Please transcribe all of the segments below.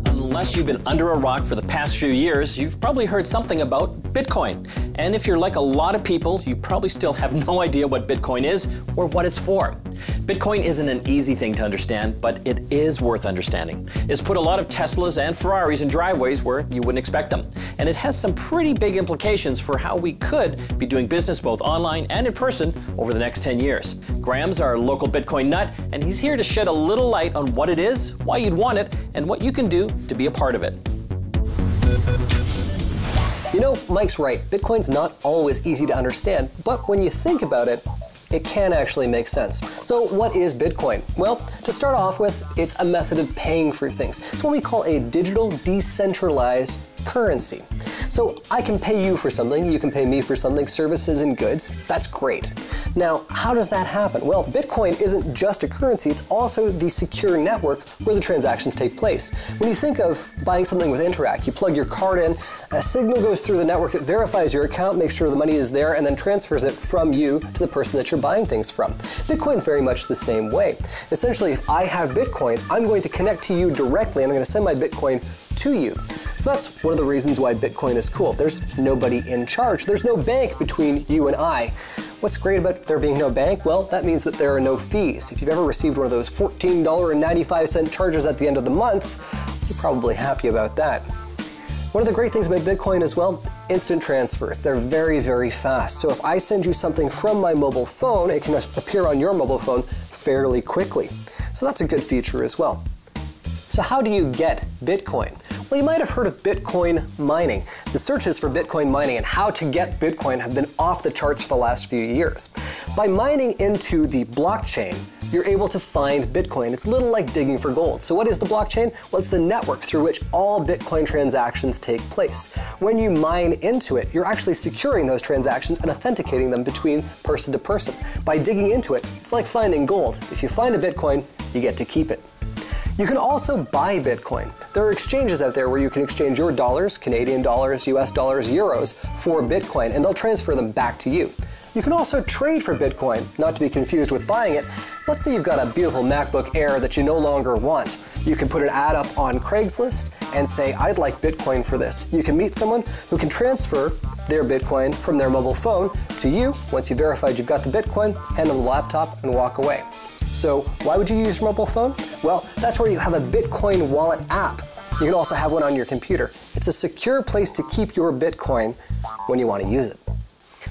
Unless you've been under a rock for the past few years, you've probably heard something about Bitcoin. And if you're like a lot of people, you probably still have no idea what Bitcoin is or what it's for. Bitcoin isn't an easy thing to understand, but it is worth understanding. It's put a lot of Teslas and Ferraris in driveways where you wouldn't expect them. And it has some pretty big implications for how we could be doing business both online and in person over the next 10 years. Graham's our local Bitcoin nut, and he's here to shed a little light on what it is, why you'd want it, and what you can do to be a part of it. You know, Mike's right. Bitcoin's not always easy to understand, but when you think about it, it can actually make sense. So what is Bitcoin? Well, to start off with, it's a method of paying for things. It's what we call a digital decentralized currency. So I can pay you for something, you can pay me for something, services and goods. That's great. Now, how does that happen? Well, Bitcoin isn't just a currency, it's also the secure network where the transactions take place. When you think of buying something with Interac, you plug your card in, a signal goes through the network, it verifies your account, makes sure the money is there, and then transfers it from you to the person that you're buying things from. Bitcoin's very much the same way. Essentially, if I have Bitcoin, I'm going to connect to you directly, and I'm going to send my Bitcoin to you. So that's one of the reasons why Bitcoin is cool. There's nobody in charge. There's no bank between you and I. What's great about there being no bank? Well, that means that there are no fees. If you've ever received one of those $14.95 charges at the end of the month, you're probably happy about that. One of the great things about Bitcoin as well, instant transfers. They're very, very fast. So if I send you something from my mobile phone, it can appear on your mobile phone fairly quickly. So that's a good feature as well. So how do you get Bitcoin? Well, you might have heard of Bitcoin mining. The searches for Bitcoin mining and how to get Bitcoin have been off the charts for the last few years. By mining into the blockchain, you're able to find Bitcoin. It's a little like digging for gold. So what is the blockchain? Well, it's the network through which all Bitcoin transactions take place. When you mine into it, you're actually securing those transactions and authenticating them between person to person. By digging into it, it's like finding gold. If you find a Bitcoin, you get to keep it. You can also buy Bitcoin. There are exchanges out there where you can exchange your dollars, Canadian dollars, US dollars, euros, for Bitcoin, and they'll transfer them back to you. You can also trade for Bitcoin, not to be confused with buying it. Let's say you've got a beautiful MacBook Air that you no longer want. You can put an ad up on Craigslist and say, I'd like Bitcoin for this. You can meet someone who can transfer their Bitcoin from their mobile phone to you. Once you've verified you've got the Bitcoin, hand them the laptop and walk away. So why would you use your mobile phone? Well, that's where you have a Bitcoin wallet app. You can also have one on your computer. It's a secure place to keep your Bitcoin when you want to use it.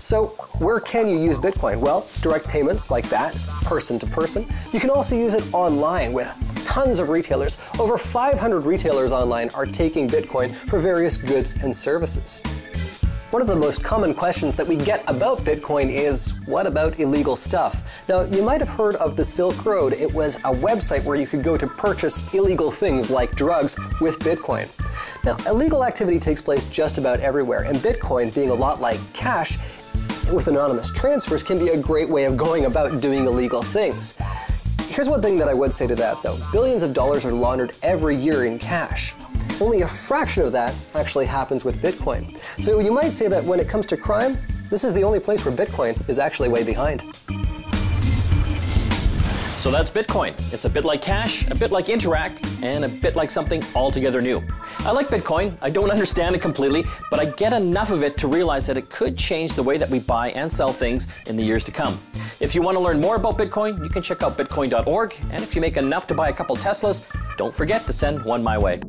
So where can you use Bitcoin? Well, direct payments like that, person to person. You can also use it online with tons of retailers. Over 500 retailers online are taking Bitcoin for various goods and services. One of the most common questions that we get about Bitcoin is, what about illegal stuff? Now, you might have heard of the Silk Road. It was a website where you could go to purchase illegal things like drugs with Bitcoin. Now, illegal activity takes place just about everywhere, and Bitcoin, being a lot like cash, with anonymous transfers, can be a great way of going about doing illegal things. Here's one thing that I would say to that, though. Billions of dollars are laundered every year in cash. Only a fraction of that actually happens with Bitcoin. So you might say that when it comes to crime, this is the only place where Bitcoin is actually way behind. So that's Bitcoin. It's a bit like cash, a bit like Interact, and a bit like something altogether new. I like Bitcoin. I don't understand it completely, but I get enough of it to realize that it could change the way that we buy and sell things in the years to come. If you want to learn more about Bitcoin, you can check out bitcoin.org, and if you make enough to buy a couple Teslas, don't forget to send one my way.